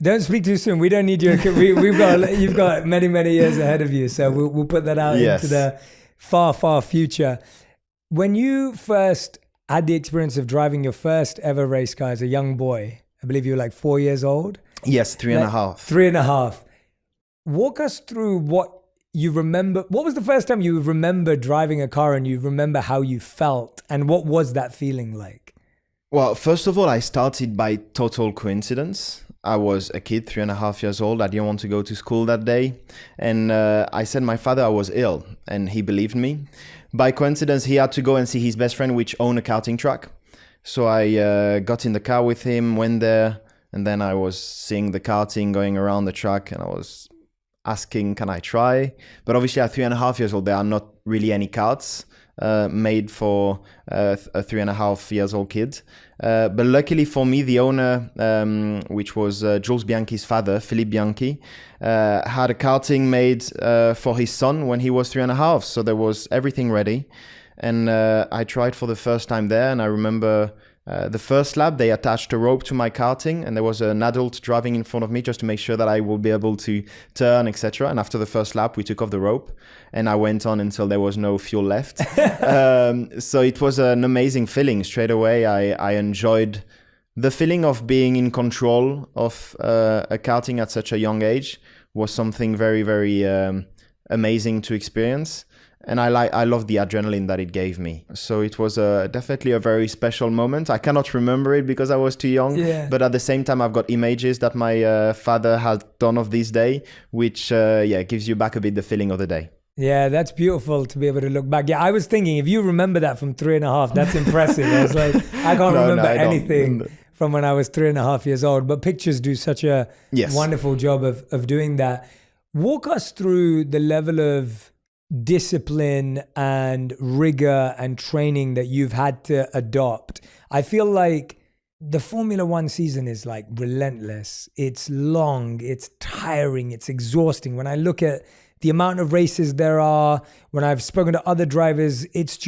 Don't speak too soon. We don't need you. You've got many, many years ahead of you. So we'll put that out into the far, far future. When you first had the experience of driving your first ever race car as a young boy, I believe you were like 4 years old. Yes, 3.5. 3.5. Walk us through what you remember. What was the first time you remember driving a car and you remember how you felt? And what was that feeling like? Well, first of all, I started by total coincidence. I was a kid, 3.5 years old. I didn't want to go to school that day. And I said my father I was ill, and he believed me. By coincidence, he had to go and see his best friend, which owned a karting track. So I got in the car with him, went there, and then I was seeing the karting going around the track, and I was asking, can I try? But obviously at 3.5 years old, there are not really any karts made for a 3.5 years old kid. But luckily for me, the owner, which was Jules Bianchi's father, Philippe Bianchi, had a karting made for his son when he was 3.5. So there was everything ready. And I tried for the first time there. And I remember the first lap, they attached a rope to my karting, and there was an adult driving in front of me just to make sure that I will be able to turn, etc. And after the first lap, we took off the rope, and I went on until there was no fuel left. So it was an amazing feeling. Straight away, I enjoyed the feeling of being in control of a karting at such a young age. Was something very, very amazing to experience. And I love the adrenaline that it gave me. So it was definitely a very special moment. I cannot remember it because I was too young. Yeah. But at the same time, I've got images that my father had done of this day, which gives you back a bit the feeling of the day. Yeah, that's beautiful to be able to look back. Yeah, I was thinking, if you remember that from 3.5, that's impressive. I was like, I can't remember anything from when I was 3.5 years old. But pictures do such a wonderful job of doing that. Walk us through the level of discipline and rigor and training that you've had to adopt. I feel like the Formula One season is like relentless. It's long, it's tiring, it's exhausting. When I look at the amount of races there are, when I've spoken to other drivers, it's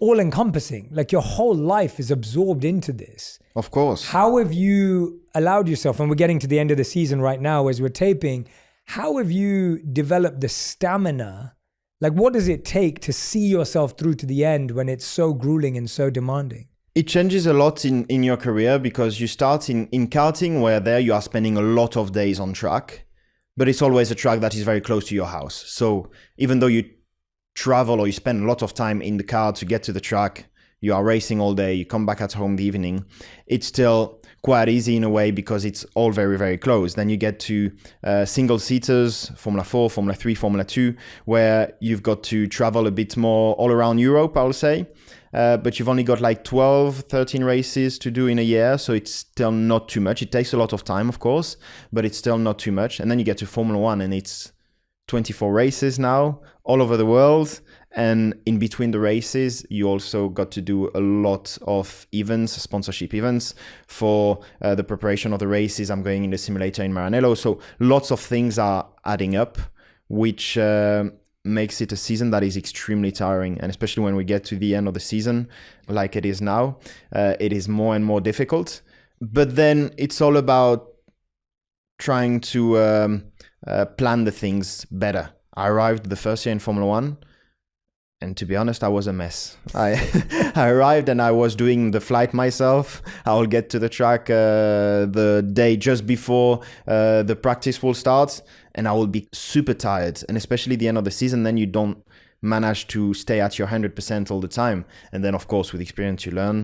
all encompassing. Like your whole life is absorbed into this. Of course. How have you allowed yourself, and we're getting to the end of the season right now as we're taping, how have you developed the stamina? Like, what does it take to see yourself through to the end when it's so grueling and so demanding? It changes a lot in your career because you start in karting where there you are spending a lot of days on track, but it's always a track that is very close to your house. So even though you travel or you spend a lot of time in the car to get to the track, you are racing all day, you come back at home in the evening, it's still quite easy in a way because it's all very, very close. Then you get to single-seaters, Formula 4, Formula 3, Formula 2, where you've got to travel a bit more all around Europe, I'll say. But you've only got like 12, 13 races to do in a year, so it's still not too much. It takes a lot of time, of course, but it's still not too much. And then you get to Formula 1 and it's 24 races now all over the world. And in between the races, you also got to do a lot of events, sponsorship events for the preparation of the races. I'm going in the simulator in Maranello. So lots of things are adding up, which makes it a season that is extremely tiring. And especially when we get to the end of the season, like it is now, it is more and more difficult. But then it's all about trying to plan the things better. I arrived the first year in Formula 1. And to be honest, I was a mess. I arrived and I was doing the flight myself. I will get to the track the day just before the practice will start. And I will be super tired. And especially the end of the season, then you don't manage to stay at your 100% all the time. And then, of course, with experience, you learn